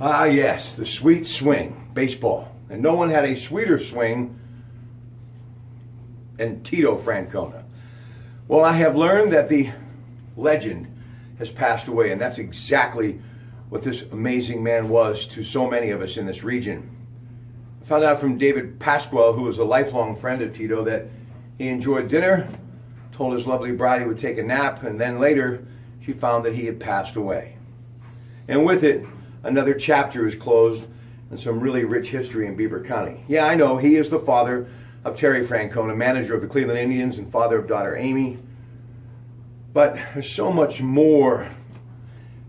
Ah, yes, the sweet swing, baseball. And no one had a sweeter swing than Tito Francona. Well, I have learned that the legend has passed away, and that's exactly what this amazing man was to so many of us in this region. I found out from David Pasquale, who was a lifelong friend of Tito, that he enjoyed dinner, told his lovely bride he would take a nap, and then later she found that he had passed away. And with it, another chapter is closed and some really rich history in Beaver County. Yeah, I know, he is the father of Terry Francona, manager of the Cleveland Indians and father of daughter Amy. But there's so much more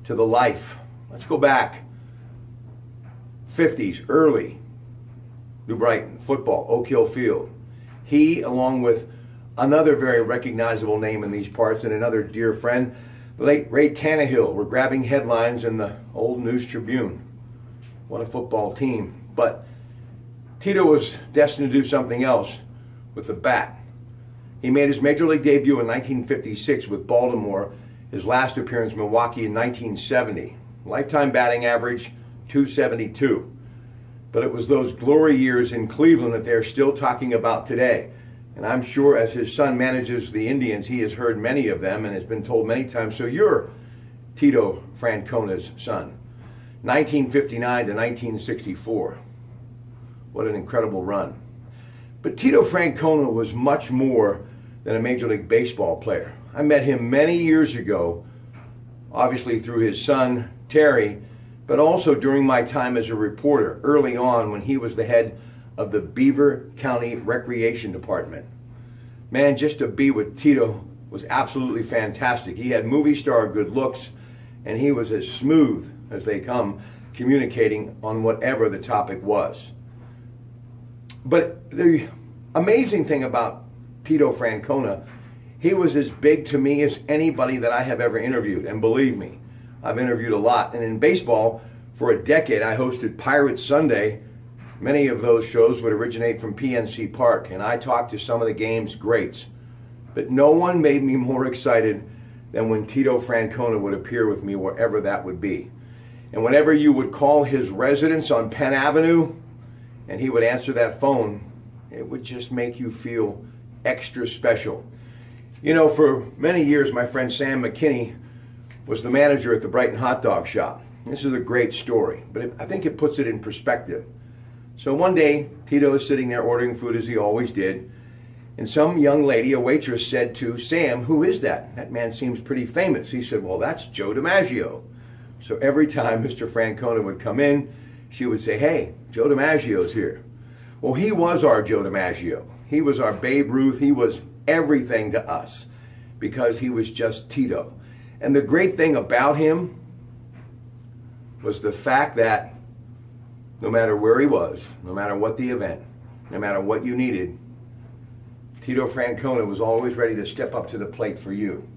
to the life. Let's go back. 50s, early, New Brighton, football, Oak Hill Field. He, along with another very recognizable name in these parts and another dear friend, the late Ray Tannehill, were grabbing headlines in the old News Tribune. What a football team. But Tito was destined to do something else with the bat. He made his major league debut in 1956 with Baltimore, his last appearance in Milwaukee in 1970. Lifetime batting average, .272. But it was those glory years in Cleveland that they're still talking about today. And I'm sure as his son manages the Indians, he has heard many of them and has been told many times, so you're Tito Francona's son. 1959 to 1964. What an incredible run. But Tito Francona was much more than a Major League Baseball player. I met him many years ago, obviously through his son, Terry, but also during my time as a reporter early on when he was the head of the Beaver County Recreation Department. Man, just to be with Tito was absolutely fantastic. He had movie star good looks, and he was as smooth as they come communicating on whatever the topic was. But the amazing thing about Tito Francona, he was as big to me as anybody that I have ever interviewed. And believe me, I've interviewed a lot. And in baseball, for a decade, I hosted Pirates Sunday. Many of those shows would originate from PNC Park, and I talked to some of the game's greats. But no one made me more excited than when Tito Francona would appear with me wherever that would be. And whenever you would call his residence on Penn Avenue, and he would answer that phone, it would just make you feel extra special. You know, for many years, my friend Sam McKinney was the manager at the Brighton hot dog shop. This is a great story, but I think it puts it in perspective. So one day, Tito is sitting there ordering food as he always did, and some young lady, a waitress, said to Sam, "Who is that? That man seems pretty famous." He said, "Well, that's Joe DiMaggio." So every time Mr. Francona would come in, she would say, "Hey, Joe DiMaggio's here." Well, he was our Joe DiMaggio. He was our Babe Ruth. He was everything to us because he was just Tito. And the great thing about him was the fact that no matter where he was, no matter what the event, no matter what you needed, Tito Francona was always ready to step up to the plate for you.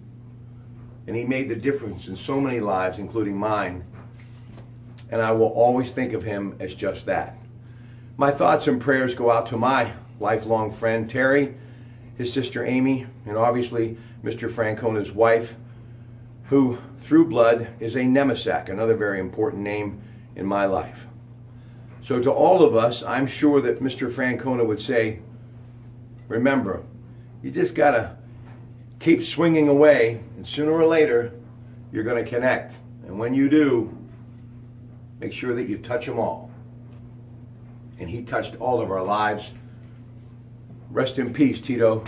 And he made the difference in so many lives, including mine. And I will always think of him as just that. My thoughts and prayers go out to my lifelong friend, Terry, his sister, Amy, and obviously Mr. Francona's wife, who, through blood, is a Nemesac, another very important name in my life. So to all of us, I'm sure that Mr. Francona would say, remember, you just got to keep swinging away, and sooner or later, you're going to connect. And when you do, make sure that you touch them all. And he touched all of our lives. Rest in peace, Tito.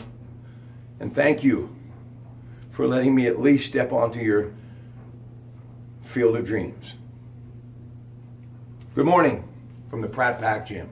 And thank you for letting me at least step onto your field of dreams. Good morning from the Pratte Gym.